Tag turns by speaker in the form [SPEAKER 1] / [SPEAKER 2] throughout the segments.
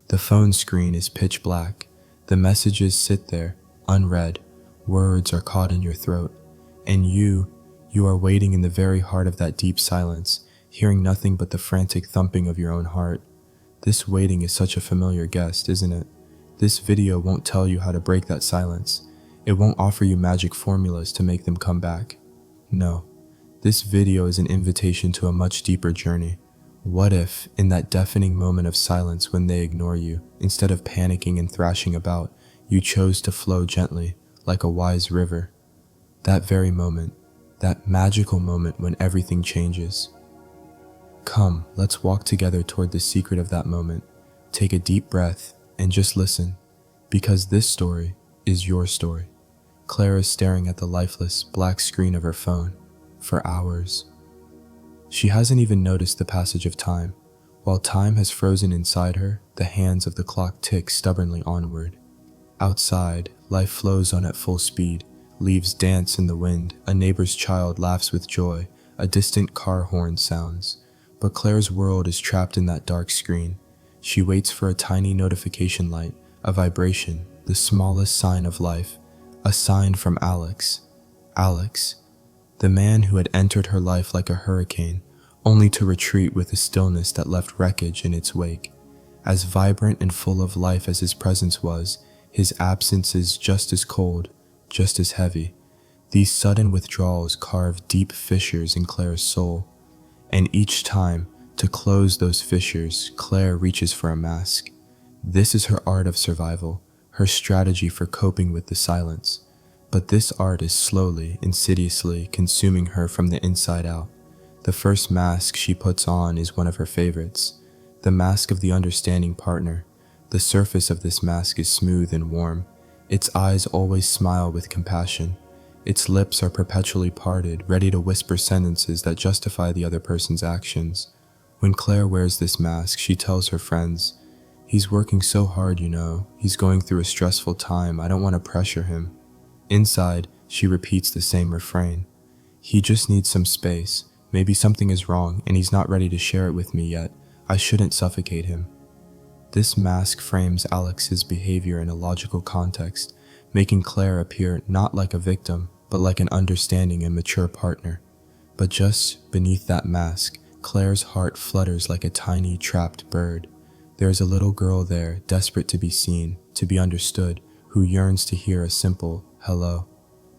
[SPEAKER 1] The phone screen is pitch black. The messages sit there, unread. Words are caught in your throat. And you are waiting in the very heart of that deep silence, hearing nothing but the frantic thumping of your own heart. This waiting is such a familiar guest, isn't it? This video won't tell you how to break that silence. It won't offer you magic formulas to make them come back. No, this video is an invitation to a much deeper journey. What if, in that deafening moment of silence when they ignore you, instead of panicking and thrashing about, you chose to flow gently, like a wise river? That very moment, that magical moment when everything changes. Come, let's walk together toward the secret of that moment. Take a deep breath and just listen, because this story is your story. Claire is staring at the lifeless, black screen of her phone for hours. She hasn't even noticed the passage of time. While time has frozen inside her, the hands of the clock tick stubbornly onward. Outside, life flows on at full speed. Leaves dance in the wind, a neighbor's child laughs with joy, a distant car horn sounds. But Claire's world is trapped in that dark screen. She waits for a tiny notification light, a vibration, the smallest sign of life, a sign from Alex. Alex, the man who had entered her life like a hurricane, only to retreat with a stillness that left wreckage in its wake. As vibrant and full of life as his presence was, his absence is just as cold, just as heavy. These sudden withdrawals carve deep fissures in Claire's soul. And each time, to close those fissures, Claire reaches for a mask. This is her art of survival, her strategy for coping with the silence. But this art is slowly, insidiously consuming her from the inside out. The first mask she puts on is one of her favorites, the mask of the understanding partner. The surface of this mask is smooth and warm. Its eyes always smile with compassion. Its lips are perpetually parted, ready to whisper sentences that justify the other person's actions. When Claire wears this mask, she tells her friends, "He's working so hard, you know. He's going through a stressful time. I don't want to pressure him." Inside, she repeats the same refrain. "He just needs some space. Maybe something is wrong and he's not ready to share it with me yet. I shouldn't suffocate him." This mask frames Alex's behavior in a logical context, making Claire appear not like a victim, but like an understanding and mature partner. But just beneath that mask, Claire's heart flutters like a tiny, trapped bird. There is a little girl there, desperate to be seen, to be understood, who yearns to hear a simple hello.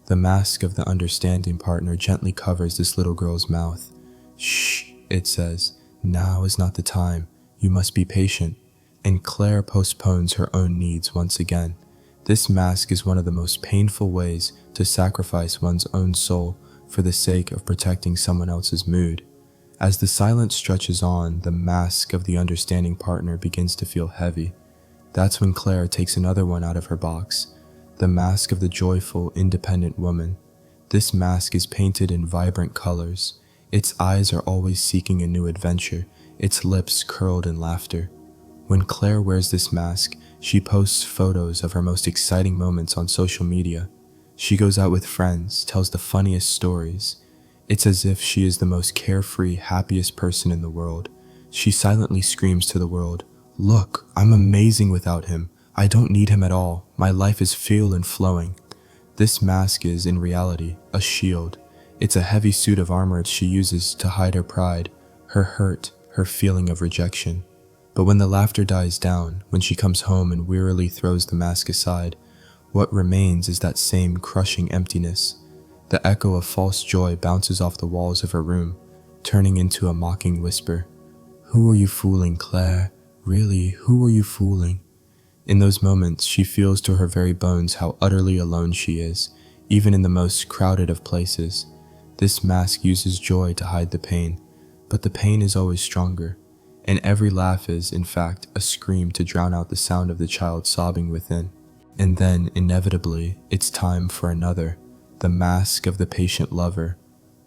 [SPEAKER 1] The mask of the understanding partner gently covers this little girl's mouth. "Shh," it says, "now is not the time. You must be patient." And Claire postpones her own needs once again. This mask is one of the most painful ways to sacrifice one's own soul for the sake of protecting someone else's mood. As the silence stretches on, the mask of the understanding partner begins to feel heavy. That's when Claire takes another one out of her box, the mask of the joyful, independent woman. This mask is painted in vibrant colors. Its eyes are always seeking a new adventure, its lips curled in laughter. When Claire wears this mask, she posts photos of her most exciting moments on social media. She goes out with friends, tells the funniest stories. It's as if she is the most carefree, happiest person in the world. She silently screams to the world, "Look, I'm amazing without him. I don't need him at all. My life is full and flowing." This mask is, in reality, a shield. It's a heavy suit of armor she uses to hide her pride, her hurt, her feeling of rejection. But when the laughter dies down, when she comes home and wearily throws the mask aside, what remains is that same crushing emptiness. The echo of false joy bounces off the walls of her room, turning into a mocking whisper. "Who are you fooling, Claire? Really, who are you fooling?" In those moments, she feels to her very bones how utterly alone she is, even in the most crowded of places. This mask uses joy to hide the pain, but the pain is always stronger. And every laugh is, in fact, a scream to drown out the sound of the child sobbing within. And then, inevitably, it's time for another, the mask of the patient lover.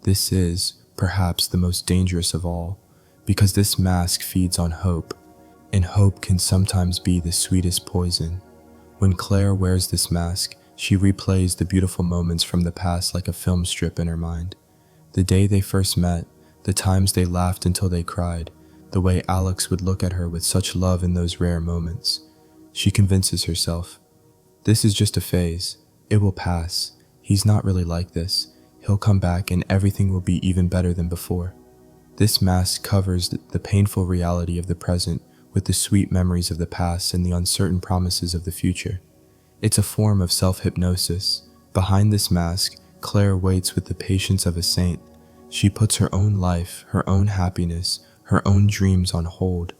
[SPEAKER 1] This is, perhaps, the most dangerous of all, because this mask feeds on hope, and hope can sometimes be the sweetest poison. When Claire wears this mask, she replays the beautiful moments from the past like a film strip in her mind. The day they first met, the times they laughed until they cried, the way Alex would look at her with such love in those rare moments. She convinces herself, this is just a phase. It will pass. He's not really like this. He'll come back and everything will be even better than before. This mask covers the painful reality of the present with the sweet memories of the past and the uncertain promises of the future. It's a form of self-hypnosis. Behind this mask, Claire waits with the patience of a saint. She puts her own life, her own happiness, her own dreams on hold,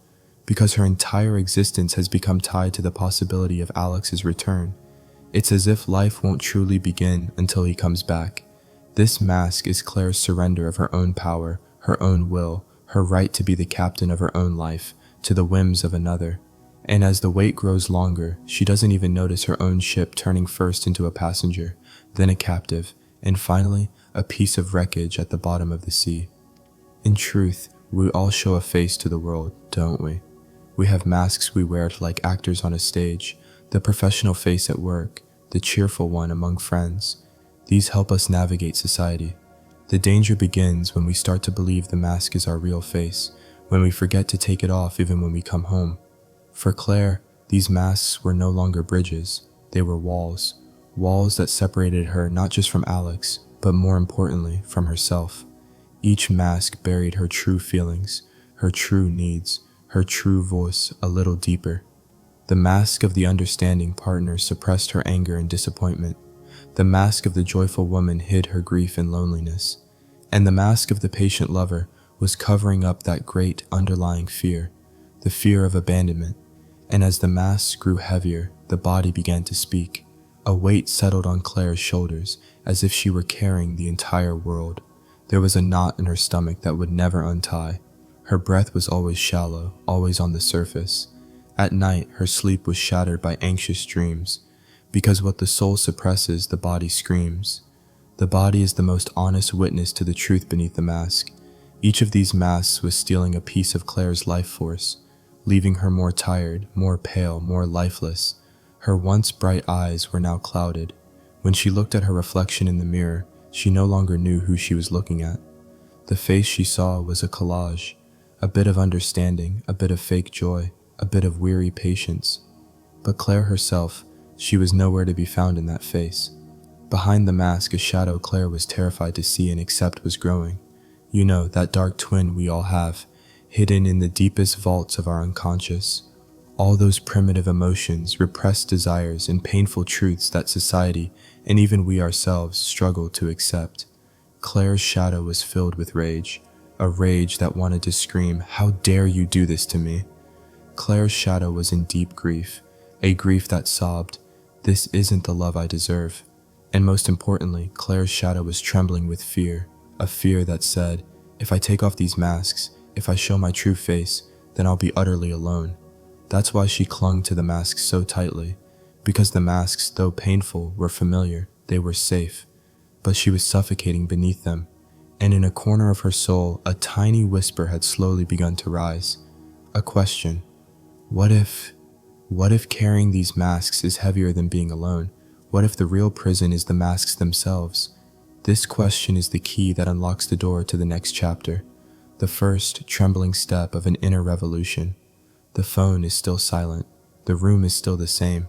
[SPEAKER 1] because her entire existence has become tied to the possibility of Alex's return. It's as if life won't truly begin until he comes back. This mask is Claire's surrender of her own power, her own will, her right to be the captain of her own life, to the whims of another. And as the wait grows longer, she doesn't even notice her own ship turning first into a passenger, then a captive, and finally a piece of wreckage at the bottom of the sea. In truth, we all show a face to the world, don't we? We have masks we wear like actors on a stage, the professional face at work, the cheerful one among friends. These help us navigate society. The danger begins when we start to believe the mask is our real face, when we forget to take it off even when we come home. For Claire, these masks were no longer bridges, they were walls. Walls that separated her not just from Alex, but more importantly, from herself. Each mask buried her true feelings, her true needs, her true voice a little deeper. The mask of the understanding partner suppressed her anger and disappointment. The mask of the joyful woman hid her grief and loneliness. And the mask of the patient lover was covering up that great underlying fear, the fear of abandonment. And as the mask grew heavier, the body began to speak. A weight settled on Claire's shoulders, as if she were carrying the entire world. There was a knot in her stomach that would never untie. Her breath was always shallow, always on the surface. At night, her sleep was shattered by anxious dreams, because what the soul suppresses, the body screams. The body is the most honest witness to the truth beneath the mask. Each of these masks was stealing a piece of Claire's life force, leaving her more tired, more pale, more lifeless. Her once bright eyes were now clouded. When she looked at her reflection in the mirror, she no longer knew who she was looking at. The face she saw was a collage, a bit of understanding, a bit of fake joy, a bit of weary patience. But Claire herself, she was nowhere to be found in that face. Behind the mask, a shadow Claire was terrified to see and accept was growing. You know, that dark twin we all have, hidden in the deepest vaults of our unconscious. All those primitive emotions, repressed desires, and painful truths that society, and even we ourselves, struggle to accept. Claire's shadow was filled with rage, a rage that wanted to scream, "How dare you do this to me?" Claire's shadow was in deep grief, a grief that sobbed, "This isn't the love I deserve." And most importantly, Claire's shadow was trembling with fear, a fear that said, "If I take off these masks, if I show my true face, then I'll be utterly alone." That's why she clung to the masks so tightly, because the masks, though painful, were familiar, they were safe. But she was suffocating beneath them, and in a corner of her soul, a tiny whisper had slowly begun to rise. A question. What if carrying these masks is heavier than being alone? What if the real prison is the masks themselves? This question is the key that unlocks the door to the next chapter, the first trembling step of an inner revolution. The phone is still silent, the room is still the same,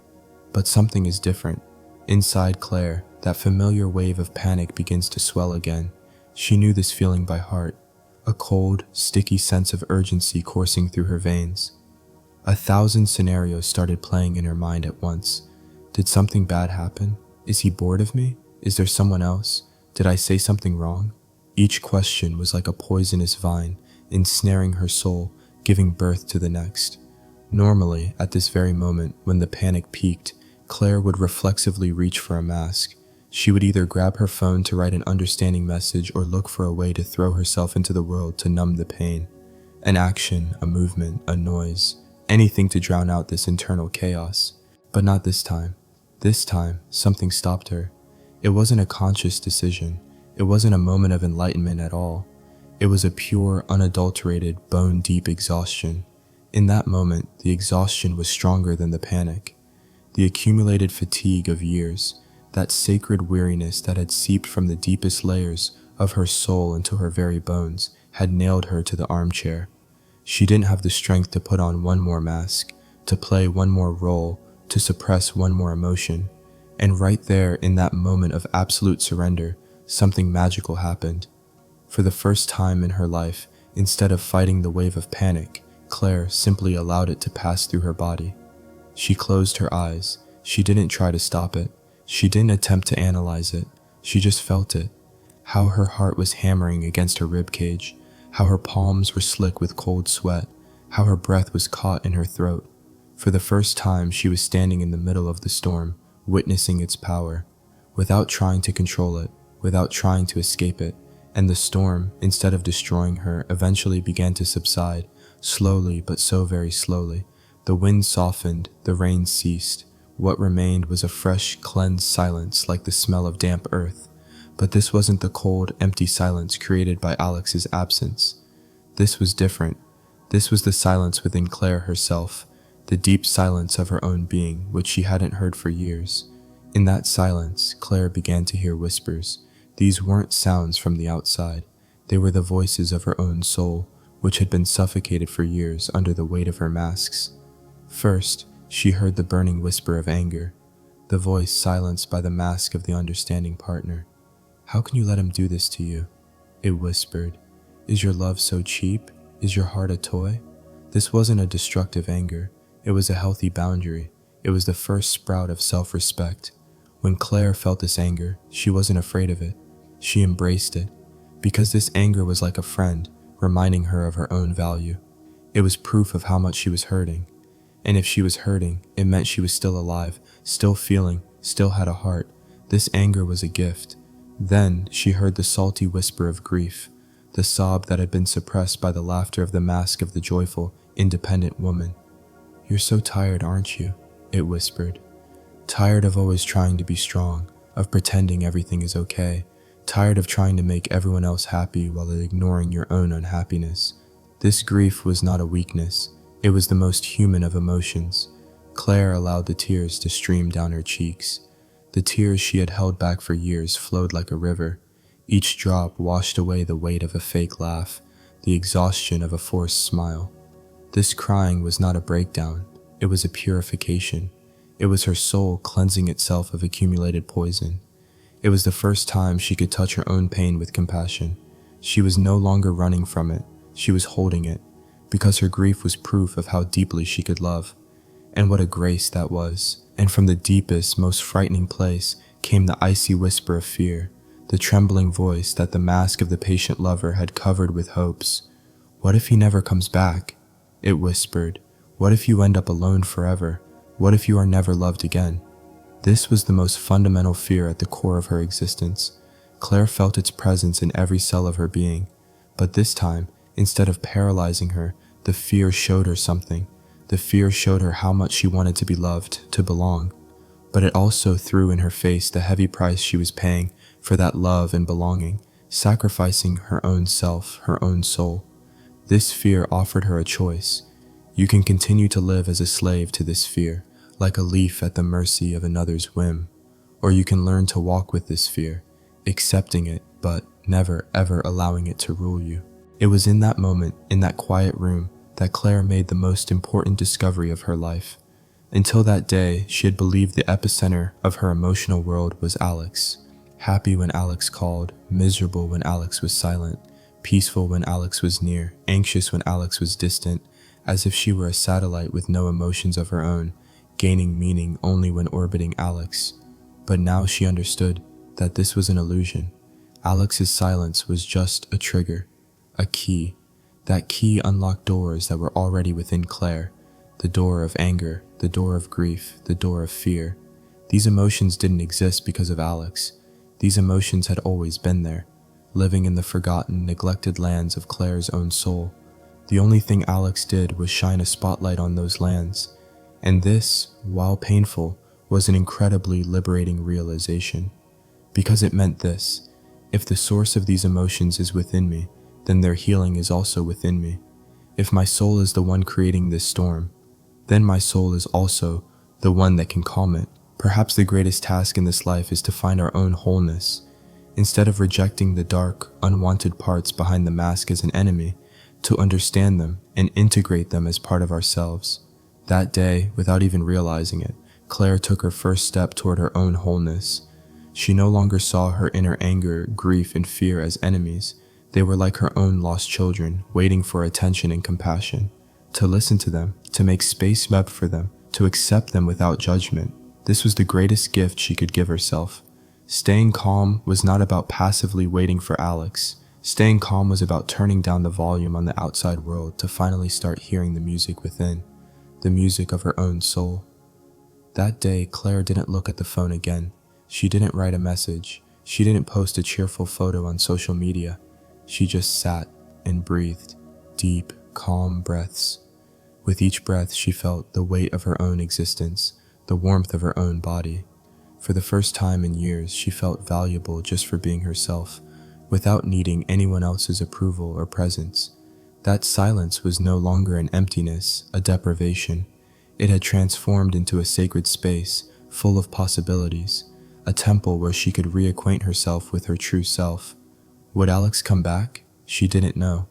[SPEAKER 1] but something is different. Inside Claire, that familiar wave of panic begins to swell again. She knew this feeling by heart, a cold, sticky sense of urgency coursing through her veins. 1,000 scenarios started playing in her mind at once. Did something bad happen? Is he bored of me? Is there someone else? Did I say something wrong? Each question was like a poisonous vine, ensnaring her soul, giving birth to the next. Normally, at this very moment, when the panic peaked, Claire would reflexively reach for a mask. She would either grab her phone to write an understanding message or look for a way to throw herself into the world to numb the pain. An action, a movement, a noise, anything to drown out this internal chaos. But not this time. This time, something stopped her. It wasn't a conscious decision. It wasn't a moment of enlightenment at all. It was a pure, unadulterated, bone-deep exhaustion. In that moment, the exhaustion was stronger than the panic. The accumulated fatigue of years, that sacred weariness that had seeped from the deepest layers of her soul into her very bones, had nailed her to the armchair. She didn't have the strength to put on one more mask, to play one more role, to suppress one more emotion. And right there, in that moment of absolute surrender, something magical happened. For the first time in her life, instead of fighting the wave of panic, Claire simply allowed it to pass through her body. She closed her eyes. She didn't try to stop it. She didn't attempt to analyze it. She just felt it. How her heart was hammering against her rib cage, how her palms were slick with cold sweat, how her breath was caught in her throat. For the first time, she was standing in the middle of the storm, witnessing its power, without trying to control it, without trying to escape it. And the storm, instead of destroying her, eventually began to subside, slowly but so very slowly. The wind softened, the rain ceased. What remained was a fresh, cleansed silence like the smell of damp earth. But this wasn't the cold, empty silence created by Alex's absence. This was different. This was the silence within Claire herself, the deep silence of her own being, which she hadn't heard for years. In that silence, Claire began to hear whispers. These weren't sounds from the outside. They were the voices of her own soul, which had been suffocated for years under the weight of her masks. First, she heard the burning whisper of anger, the voice silenced by the mask of the understanding partner. "How can you let him do this to you?" it whispered. "Is your love so cheap? Is your heart a toy?" This wasn't a destructive anger. It was a healthy boundary. It was the first sprout of self-respect. When Claire felt this anger, she wasn't afraid of it. She embraced it, because this anger was like a friend, reminding her of her own value. It was proof of how much she was hurting. And if she was hurting, it meant she was still alive, still feeling, still had a heart. This anger was a gift. Then she heard the salty whisper of grief, the sob that had been suppressed by the laughter of the mask of the joyful, independent woman. "You're so tired, aren't you?" it whispered. "Tired of always trying to be strong, of pretending everything is okay. Tired of trying to make everyone else happy while ignoring your own unhappiness." This grief was not a weakness. It was the most human of emotions. Claire allowed the tears to stream down her cheeks. The tears she had held back for years flowed like a river. Each drop washed away the weight of a fake laugh, the exhaustion of a forced smile. This crying was not a breakdown. It was a purification. It was her soul cleansing itself of accumulated poison. It was the first time she could touch her own pain with compassion. She was no longer running from it. She was holding it, because her grief was proof of how deeply she could love. And what a grace that was. And from the deepest, most frightening place came the icy whisper of fear, the trembling voice that the mask of the patient lover had covered with hopes. "What if he never comes back?" it whispered. "What if you end up alone forever? What if you are never loved again?" This was the most fundamental fear at the core of her existence. Claire felt its presence in every cell of her being. But this time, instead of paralyzing her, the fear showed her something. The fear showed her how much she wanted to be loved, to belong. But it also threw in her face the heavy price she was paying for that love and belonging, sacrificing her own self, her own soul. This fear offered her a choice. You can continue to live as a slave to this fear, like a leaf at the mercy of another's whim. Or you can learn to walk with this fear, accepting it, but never ever allowing it to rule you. It was in that moment, in that quiet room, that Claire made the most important discovery of her life. Until that day, she had believed the epicenter of her emotional world was Alex. Happy when Alex called, miserable when Alex was silent, peaceful when Alex was near, anxious when Alex was distant, as if she were a satellite with no emotions of her own, gaining meaning only when orbiting Alex. But now she understood that this was an illusion. Alex's silence was just a trigger, a key. That key unlocked doors that were already within Claire, the door of anger, the door of grief, the door of fear. These emotions didn't exist because of Alex. These emotions had always been there, living in the forgotten, neglected lands of Claire's own soul. The only thing Alex did was shine a spotlight on those lands. And this, while painful, was an incredibly liberating realization. Because it meant this: if the source of these emotions is within me, then their healing is also within me. If my soul is the one creating this storm, then my soul is also the one that can calm it. Perhaps the greatest task in this life is to find our own wholeness. Instead of rejecting the dark, unwanted parts behind the mask as an enemy, to understand them and integrate them as part of ourselves. That day, without even realizing it, Claire took her first step toward her own wholeness. She no longer saw her inner anger, grief, and fear as enemies. They were like her own lost children, waiting for attention and compassion. To listen to them, to make space up for them, to accept them without judgment. This was the greatest gift she could give herself. Staying calm was not about passively waiting for Alex. Staying calm was about turning down the volume on the outside world to finally start hearing the music within, the music of her own soul. That day, Claire didn't look at the phone again. She didn't write a message. She didn't post a cheerful photo on social media. She just sat and breathed, deep, calm breaths. With each breath, she felt the weight of her own existence, the warmth of her own body. For the first time in years, she felt valuable just for being herself, without needing anyone else's approval or presence. That silence was no longer an emptiness, a deprivation. It had transformed into a sacred space, full of possibilities, a temple where she could reacquaint herself with her true self. Would Alex come back? She didn't know.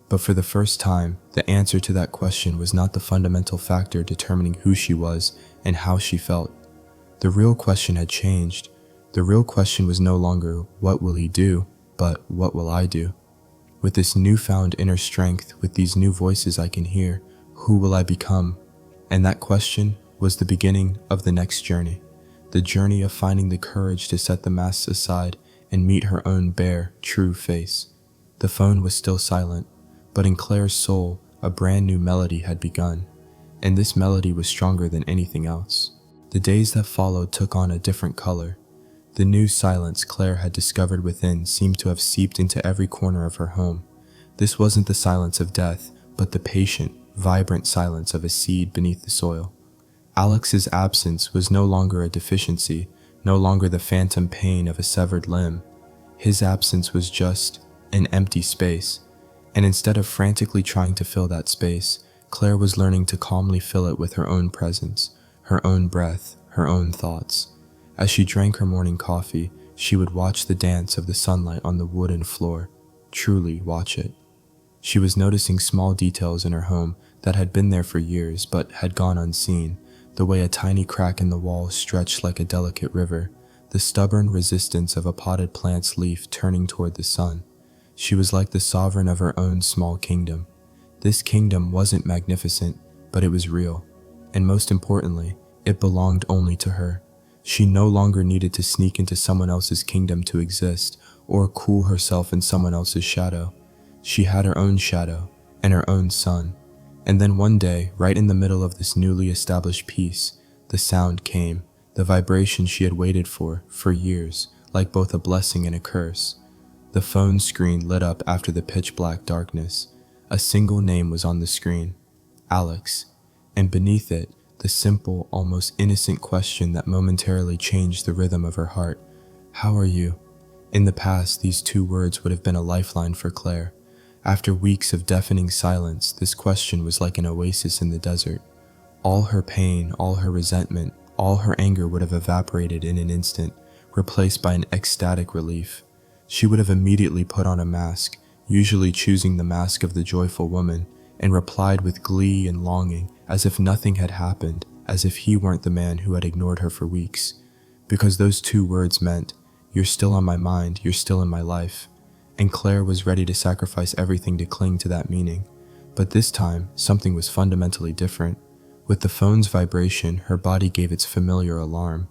[SPEAKER 1] But for the first time, the answer to that question was not the fundamental factor determining who she was and how she felt. The real question had changed. The real question was no longer, what will he do, but what will I do? With this newfound inner strength, with these new voices I can hear, who will I become? And that question was the beginning of the next journey. The journey of finding the courage to set the masks aside and meet her own bare, true face. The phone was still silent, but in Claire's soul, a brand new melody had begun, and this melody was stronger than anything else. The days that followed took on a different color. The new silence Claire had discovered within seemed to have seeped into every corner of her home. This wasn't the silence of death, but the patient, vibrant silence of a seed beneath the soil. Alex's absence was no longer a deficiency, no longer the phantom pain of a severed limb. His absence was just an empty space, and instead of frantically trying to fill that space, Claire was learning to calmly fill it with her own presence, her own breath, her own thoughts. As she drank her morning coffee, she would watch the dance of the sunlight on the wooden floor, truly watch it. She was noticing small details in her home that had been there for years but had gone unseen, the way a tiny crack in the wall stretched like a delicate river, the stubborn resistance of a potted plant's leaf turning toward the sun. She was like the sovereign of her own small kingdom. This kingdom wasn't magnificent, but it was real. And most importantly, it belonged only to her. She no longer needed to sneak into someone else's kingdom to exist, or cool herself in someone else's shadow. She had her own shadow, and her own sun. And then one day, right in the middle of this newly established peace, the sound came, the vibration she had waited for years, like both a blessing and a curse. The phone screen lit up after the pitch-black darkness. A single name was on the screen, Alex, and beneath it, the simple, almost innocent question that momentarily changed the rhythm of her heart. How are you? In the past, these two words would have been a lifeline for Claire. After weeks of deafening silence, this question was like an oasis in the desert. All her pain, all her resentment, all her anger would have evaporated in an instant, replaced by an ecstatic relief. She would have immediately put on a mask, usually choosing the mask of the joyful woman, and replied with glee and longing, as if nothing had happened, as if he weren't the man who had ignored her for weeks. Because those two words meant, you're still on my mind, you're still in my life. And Claire was ready to sacrifice everything to cling to that meaning. But this time, something was fundamentally different. With the phone's vibration, her body gave its familiar alarm.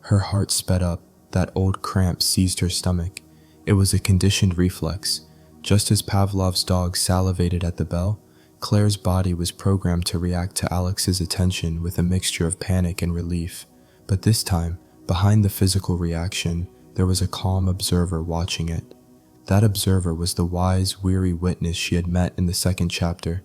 [SPEAKER 1] Her heart sped up, that old cramp seized her stomach. It was a conditioned reflex. Just as Pavlov's dog salivated at the bell, Claire's body was programmed to react to Alex's attention with a mixture of panic and relief. But this time, behind the physical reaction, there was a calm observer watching it. That observer was the wise, weary witness she had met in the second chapter.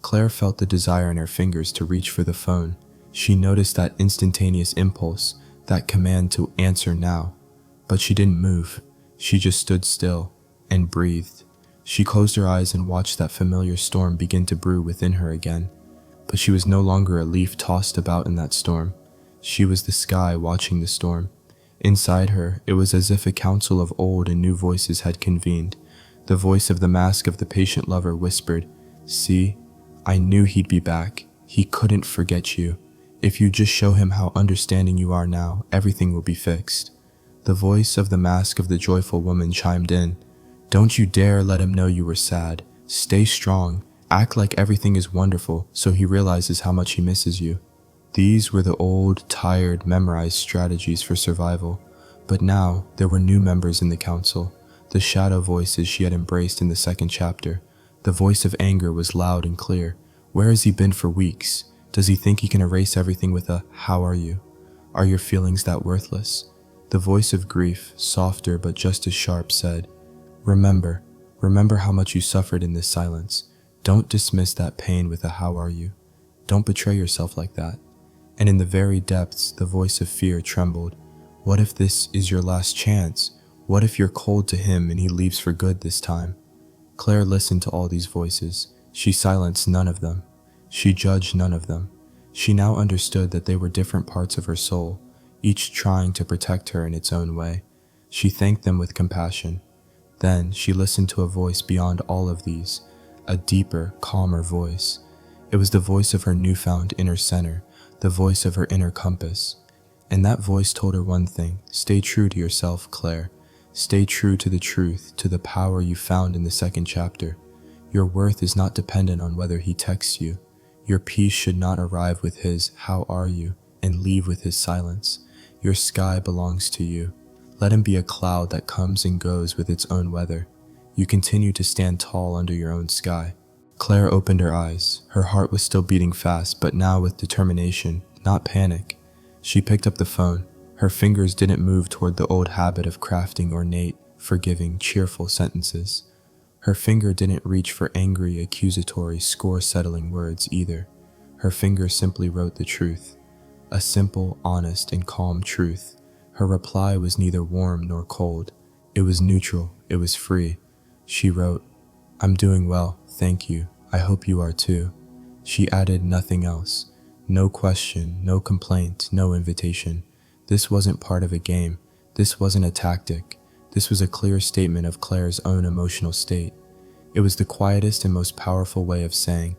[SPEAKER 1] Claire felt the desire in her fingers to reach for the phone. She noticed that instantaneous impulse, that command to answer now. But she didn't move. She just stood still and breathed. She closed her eyes and watched that familiar storm begin to brew within her again. But she was no longer a leaf tossed about in that storm. She was the sky watching the storm. Inside her, it was as if a council of old and new voices had convened. The voice of the mask of the patient lover whispered, "See, I knew he'd be back. He couldn't forget you. If you just show him how understanding you are now, everything will be fixed." The voice of the mask of the joyful woman chimed in, "Don't you dare let him know you were sad. Stay strong. Act like everything is wonderful so he realizes how much he misses you." These were the old, tired, memorized strategies for survival. But now there were new members in the council, the shadow voices she had embraced in the second chapter. The voice of anger was loud and clear. Where has he been for weeks? Does he think he can erase everything with a "how are you"? Are your feelings that worthless? The voice of grief, softer but just as sharp, said, Remember how much you suffered in this silence. Don't dismiss that pain with a "how are you." Don't betray yourself like that." And in the very depths, the voice of fear trembled. What if this is your last chance? What if you're cold to him and he leaves for good this time? Claire listened to all these voices. She silenced none of them. She judged none of them. She now understood that they were different parts of her soul, each trying to protect her in its own way. She thanked them with compassion. Then she listened to a voice beyond all of these, a deeper, calmer voice. It was the voice of her newfound inner center, the voice of her inner compass. And that voice told her one thing: stay true to yourself, Claire. Stay true to the truth, to the power you found in the second chapter. Your worth is not dependent on whether he texts you. Your peace should not arrive with his "how are you" and leave with his silence. Your sky belongs to you. Let him be a cloud that comes and goes with its own weather. You continue to stand tall under your own sky. Claire opened her eyes. Her heart was still beating fast, but now with determination, not panic. She picked up the phone. Her fingers didn't move toward the old habit of crafting ornate, forgiving, cheerful sentences. Her finger didn't reach for angry, accusatory, score-settling words either. Her finger simply wrote the truth. A simple, honest, and calm truth. Her reply was neither warm nor cold. It was neutral. It was free. She wrote, "I'm doing well, thank you. I hope you are too." She added nothing else. No question, no complaint, no invitation. This wasn't part of a game. This wasn't a tactic. This was a clear statement of Claire's own emotional state. It was the quietest and most powerful way of saying,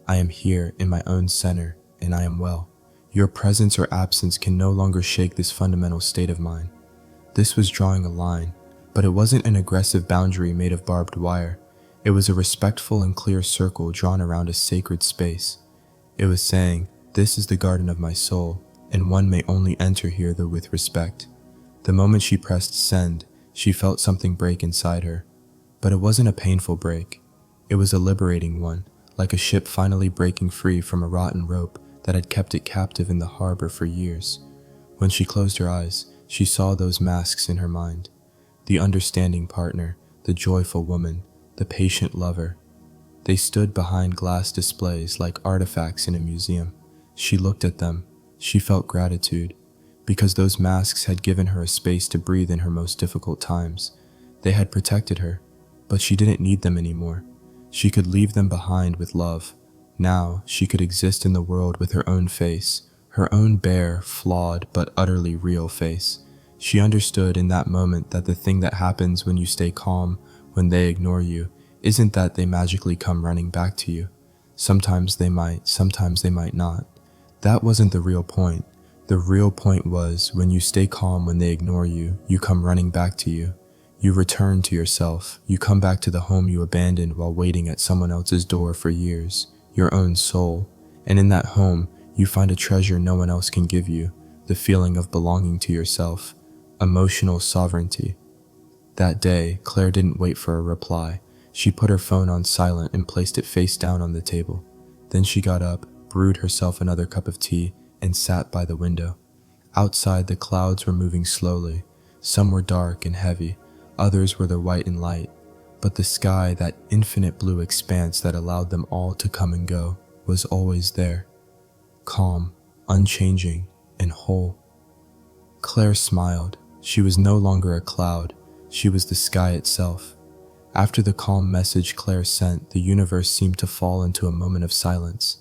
[SPEAKER 1] I am here in my own center, and I am well. Your presence or absence can no longer shake this fundamental state of mine. This was drawing a line, but it wasn't an aggressive boundary made of barbed wire. It was a respectful and clear circle drawn around a sacred space. It was saying, this is the garden of my soul, and one may only enter here though with respect. The moment she pressed send, she felt something break inside her. But it wasn't a painful break. It was a liberating one, like a ship finally breaking free from a rotten rope that had kept it captive in the harbor for years. When she closed her eyes, she saw those masks in her mind. The understanding partner, the joyful woman, the patient lover. They stood behind glass displays like artifacts in a museum. She looked at them. She felt gratitude, because those masks had given her a space to breathe in her most difficult times. They had protected her, but she didn't need them anymore. She could leave them behind with love. Now she could exist in the world with her own face, her own bare, flawed, but utterly real face. She understood in that moment that the thing that happens when you stay calm, when they ignore you, isn't that they magically come running back to you. Sometimes they might not. That wasn't the real point. The real point was, when you stay calm when they ignore you, you come running back to you. You return to yourself. You come back to the home you abandoned while waiting at someone else's door for years, your own soul. And in that home, you find a treasure no one else can give you, the feeling of belonging to yourself, emotional sovereignty. That day, Claire didn't wait for a reply. She put her phone on silent and placed it face down on the table. Then she got up, brewed herself another cup of tea, and sat by the window. Outside, the clouds were moving slowly. Some were dark and heavy, others were the white and light, but the sky, that infinite blue expanse that allowed them all to come and go, was always there, calm, unchanging, and whole. Claire smiled. She was no longer a cloud. She was the sky itself. After the calm message Claire sent, the universe seemed to fall into a moment of silence.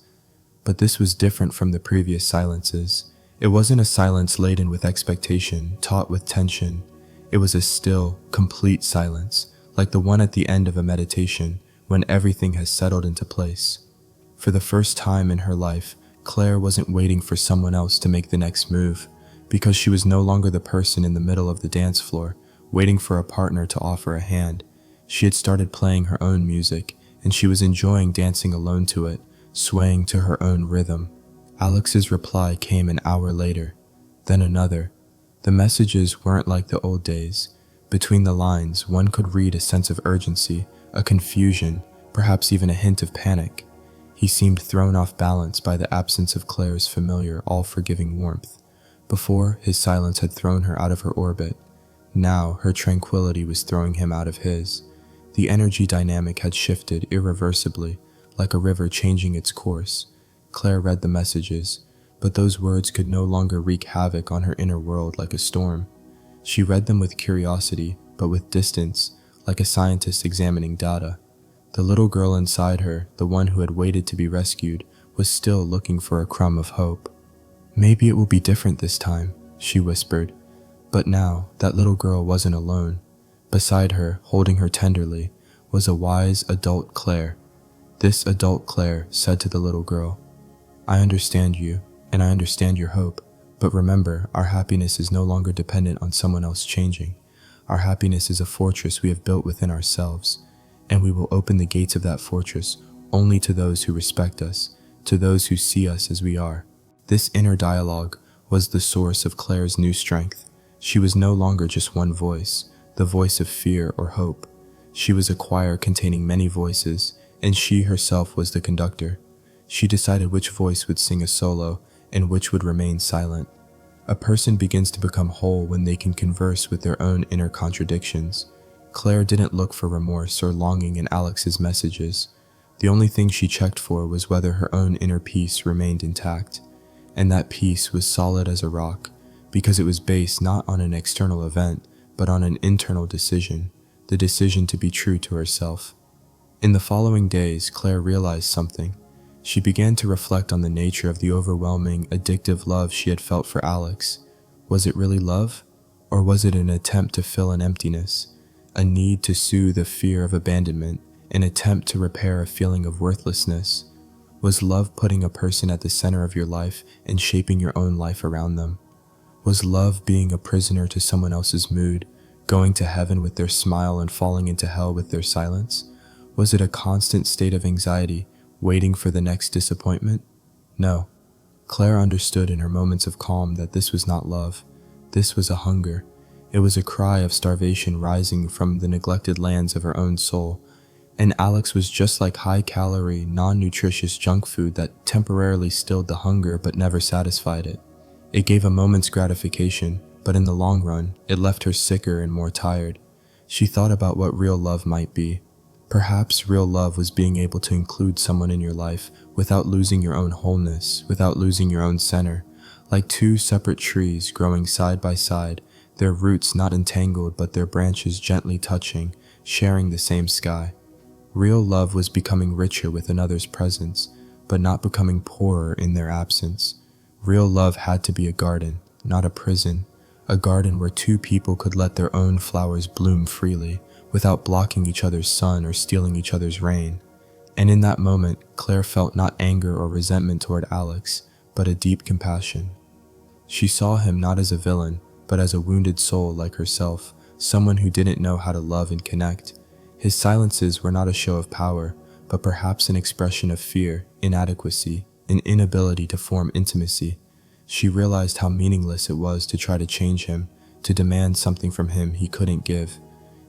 [SPEAKER 1] But this was different from the previous silences. It wasn't a silence laden with expectation, taut with tension. It was a still, complete silence, like the one at the end of a meditation when everything has settled into place. For the first time in her life, Claire wasn't waiting for someone else to make the next move, because she was no longer the person in the middle of the dance floor, waiting for a partner to offer a hand. She had started playing her own music, and she was enjoying dancing alone to it, swaying to her own rhythm. Alex's reply came an hour later, then another. The messages weren't like the old days. Between the lines, one could read a sense of urgency, a confusion, perhaps even a hint of panic. He seemed thrown off balance by the absence of Claire's familiar, all-forgiving warmth. Before, his silence had thrown her out of her orbit. Now, her tranquility was throwing him out of his. The energy dynamic had shifted irreversibly, like a river changing its course. Claire read the messages, but those words could no longer wreak havoc on her inner world like a storm. She read them with curiosity, but with distance, like a scientist examining data. The little girl inside her, the one who had waited to be rescued, was still looking for a crumb of hope. "Maybe it will be different this time," she whispered. But now, that little girl wasn't alone. Beside her, holding her tenderly, was a wise adult Claire. This adult Claire said to the little girl, "I understand you, and I understand your hope, but remember, our happiness is no longer dependent on someone else changing. Our happiness is a fortress we have built within ourselves, and we will open the gates of that fortress only to those who respect us, to those who see us as we are." This inner dialogue was the source of Claire's new strength. She was no longer just one voice, the voice of fear or hope. She was a choir containing many voices, and she herself was the conductor. She decided which voice would sing a solo and which would remain silent. A person begins to become whole when they can converse with their own inner contradictions. Claire didn't look for remorse or longing in Alex's messages. The only thing she checked for was whether her own inner peace remained intact. And that peace was solid as a rock, because it was based not on an external event, but on an internal decision, the decision to be true to herself. In the following days, Claire realized something. She began to reflect on the nature of the overwhelming, addictive love she had felt for Alex. Was it really love? Or was it an attempt to fill an emptiness, a need to soothe a fear of abandonment, an attempt to repair a feeling of worthlessness? Was love putting a person at the center of your life and shaping your own life around them? Was love being a prisoner to someone else's mood, going to heaven with their smile and falling into hell with their silence? Was it a constant state of anxiety, waiting for the next disappointment? No. Claire understood in her moments of calm that this was not love. This was a hunger. It was a cry of starvation rising from the neglected lands of her own soul. And Alex was just like high-calorie, non-nutritious junk food that temporarily stilled the hunger but never satisfied it. It gave a moment's gratification, but in the long run, it left her sicker and more tired. She thought about what real love might be. Perhaps real love was being able to include someone in your life without losing your own wholeness, without losing your own center. Like two separate trees growing side by side, their roots not entangled but their branches gently touching, sharing the same sky. Real love was becoming richer with another's presence, but not becoming poorer in their absence. Real love had to be a garden, not a prison, a garden where two people could let their own flowers bloom freely, without blocking each other's sun or stealing each other's rain. And in that moment, Claire felt not anger or resentment toward Alex, but a deep compassion. She saw him not as a villain, but as a wounded soul like herself, someone who didn't know how to love and connect. His silences were not a show of power, but perhaps an expression of fear, inadequacy, an inability to form intimacy. She realized how meaningless it was to try to change him, to demand something from him he couldn't give.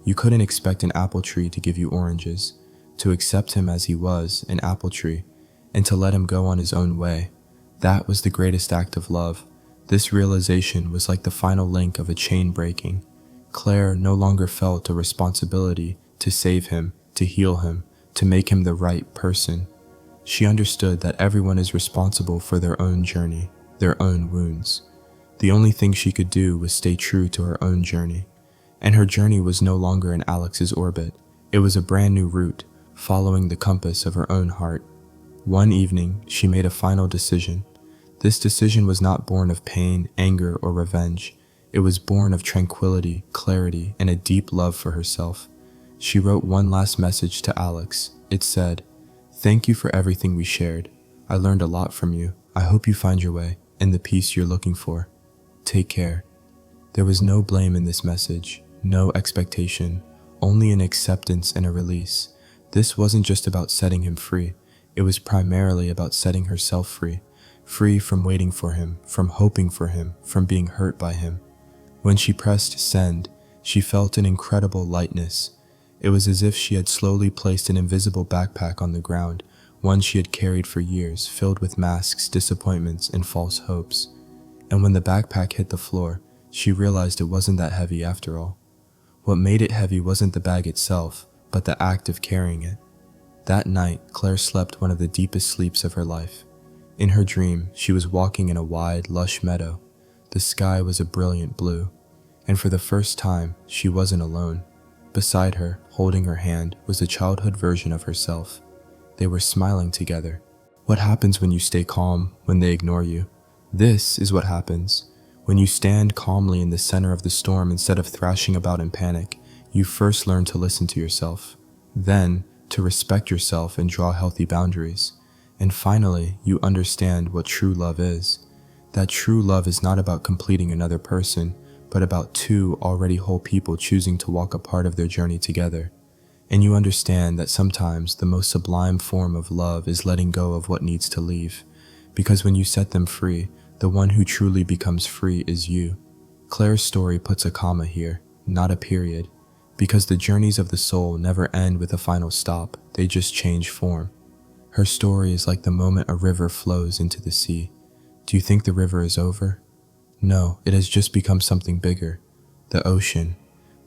[SPEAKER 1] You couldn't expect an apple tree to give you oranges. To accept him as he was, an apple tree, and to let him go on his own way. That was the greatest act of love. This realization was like the final link of a chain breaking. Claire no longer felt a responsibility to save him, to heal him, to make him the right person. She understood that everyone is responsible for their own journey, their own wounds. The only thing she could do was stay true to her own journey. And her journey was no longer in Alex's orbit. It was a brand new route, following the compass of her own heart. One evening, she made a final decision. This decision was not born of pain, anger, or revenge. It was born of tranquility, clarity, and a deep love for herself. She wrote one last message to Alex. It said, "Thank you for everything we shared. I learned a lot from you. I hope you find your way and the peace you're looking for. Take care." There was no blame in this message, no expectation, only an acceptance and a release. This wasn't just about setting him free. It was primarily about setting herself free. Free from waiting for him, from hoping for him, from being hurt by him. When she pressed send, she felt an incredible lightness. It was as if she had slowly placed an invisible backpack on the ground, one she had carried for years, filled with masks, disappointments, and false hopes. And when the backpack hit the floor, she realized it wasn't that heavy after all. What made it heavy wasn't the bag itself, but the act of carrying it. That night, Claire slept one of the deepest sleeps of her life. In her dream, she was walking in a wide, lush meadow. The sky was a brilliant blue, and for the first time, she wasn't alone. Beside her, holding her hand, was a childhood version of herself. They were smiling together. What happens when you stay calm, when they ignore you? This is what happens. When you stand calmly in the center of the storm instead of thrashing about in panic, you first learn to listen to yourself. Then, to respect yourself and draw healthy boundaries. And finally, you understand what true love is. That true love is not about completing another person, but about two already whole people choosing to walk a part of their journey together. And you understand that sometimes the most sublime form of love is letting go of what needs to leave. Because when you set them free, the one who truly becomes free is you. Claire's story puts a comma here, not a period. Because the journeys of the soul never end with a final stop, they just change form. Her story is like the moment a river flows into the sea. Do you think the river is over? No, it has just become something bigger. The ocean.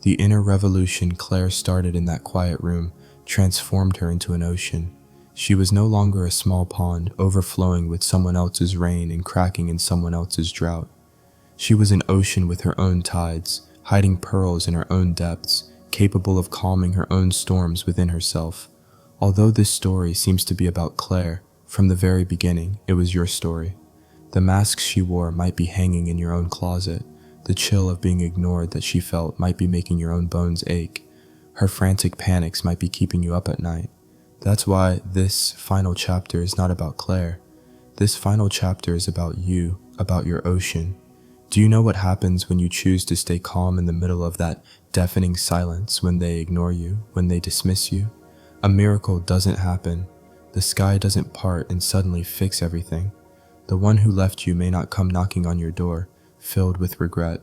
[SPEAKER 1] The inner revolution Claire started in that quiet room transformed her into an ocean. She was no longer a small pond overflowing with someone else's rain and cracking in someone else's drought. She was an ocean with her own tides, hiding pearls in her own depths, capable of calming her own storms within herself. Although this story seems to be about Claire, from the very beginning, it was your story. The masks she wore might be hanging in your own closet. The chill of being ignored that she felt might be making your own bones ache. Her frantic panics might be keeping you up at night. That's why this final chapter is not about Claire. This final chapter is about you, about your ocean. Do you know what happens when you choose to stay calm in the middle of that deafening silence, when they ignore you, when they dismiss you? A miracle doesn't happen. The sky doesn't part and suddenly fix everything. The one who left you may not come knocking on your door, filled with regret.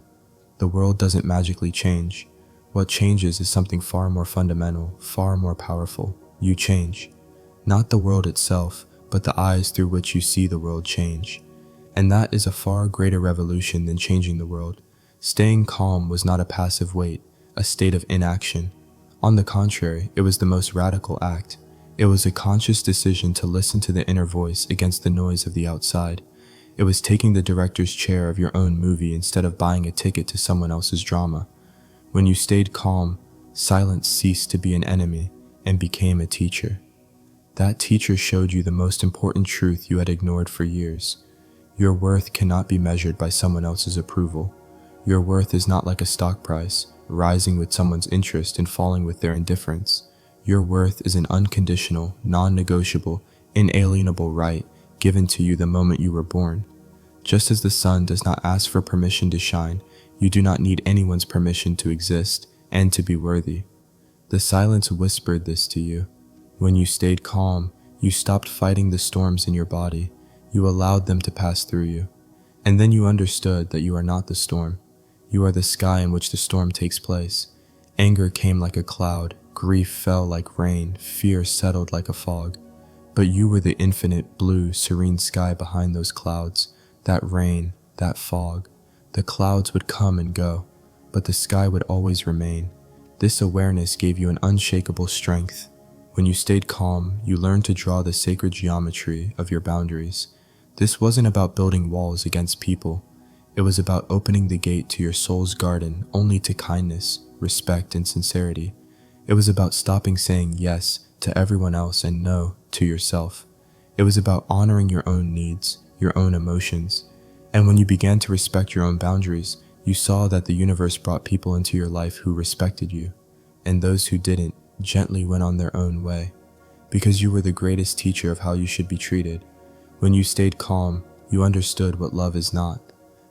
[SPEAKER 1] The world doesn't magically change. What changes is something far more fundamental, far more powerful. You change. Not the world itself, but the eyes through which you see the world change. And that is a far greater revolution than changing the world. Staying calm was not a passive wait, a state of inaction. On the contrary, it was the most radical act. It was a conscious decision to listen to the inner voice against the noise of the outside. It was taking the director's chair of your own movie instead of buying a ticket to someone else's drama. When you stayed calm, silence ceased to be an enemy and became a teacher. That teacher showed you the most important truth you had ignored for years. Your worth cannot be measured by someone else's approval. Your worth is not like a stock price, rising with someone's interest and falling with their indifference. Your worth is an unconditional, non-negotiable, inalienable right given to you the moment you were born. Just as the sun does not ask for permission to shine, you do not need anyone's permission to exist and to be worthy. The silence whispered this to you. When you stayed calm, you stopped fighting the storms in your body. You allowed them to pass through you. And then you understood that you are not the storm. You are the sky in which the storm takes place. Anger came like a cloud, grief fell like rain, fear settled like a fog. But you were the infinite, blue, serene sky behind those clouds, that rain, that fog. The clouds would come and go, but the sky would always remain. This awareness gave you an unshakable strength. When you stayed calm, you learned to draw the sacred geometry of your boundaries. This wasn't about building walls against people. It was about opening the gate to your soul's garden only to kindness, respect, and sincerity. It was about stopping saying yes to everyone else and no to yourself. It was about honoring your own needs, your own emotions. And when you began to respect your own boundaries, you saw that the universe brought people into your life who respected you. And those who didn't, gently went on their own way, because you were the greatest teacher of how you should be treated. When you stayed calm, you understood what love is not.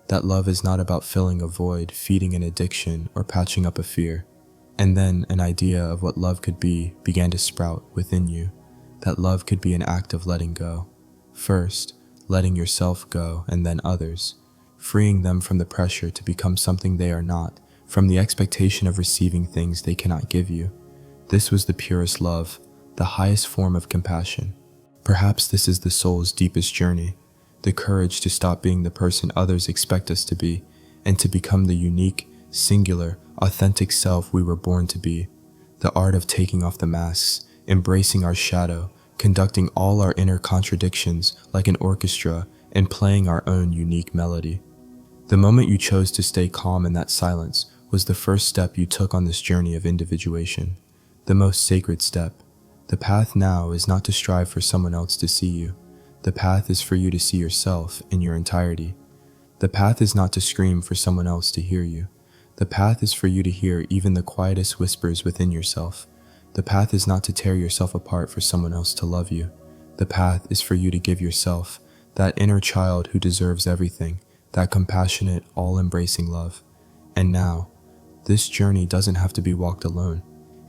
[SPEAKER 1] That love is not about filling a void, feeding an addiction, or patching up a fear. And then an idea of what love could be began to sprout within you. That love could be an act of letting go. First, letting yourself go, and then others, freeing them from the pressure to become something they are not, from the expectation of receiving things they cannot give you. This was the purest love, the highest form of compassion. Perhaps this is the soul's deepest journey, the courage to stop being the person others expect us to be, and to become the unique, singular, authentic self we were born to be. The art of taking off the masks, embracing our shadow, conducting all our inner contradictions like an orchestra, and playing our own unique melody. The moment you chose to stay calm in that silence was the first step you took on this journey of individuation, the most sacred step. The path now is not to strive for someone else to see you. The path is for you to see yourself in your entirety. The path is not to scream for someone else to hear you. The path is for you to hear even the quietest whispers within yourself. The path is not to tear yourself apart for someone else to love you. The path is for you to give yourself that inner child who deserves everything, that compassionate, all-embracing love. And now, this journey doesn't have to be walked alone.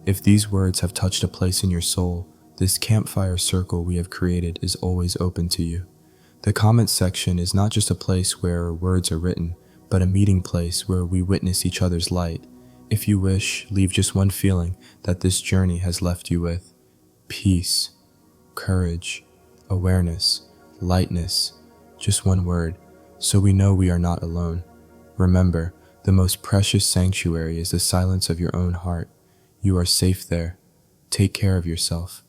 [SPEAKER 1] If these words have touched a place in your soul, this campfire circle we have created is always open to you. The comments section is not just a place where words are written, but a meeting place where we witness each other's light. If you wish, leave just one feeling that this journey has left you with: peace, courage, awareness, lightness. Just one word, so we know we are not alone. Remember, the most precious sanctuary is the silence of your own heart. You are safe there. Take care of yourself.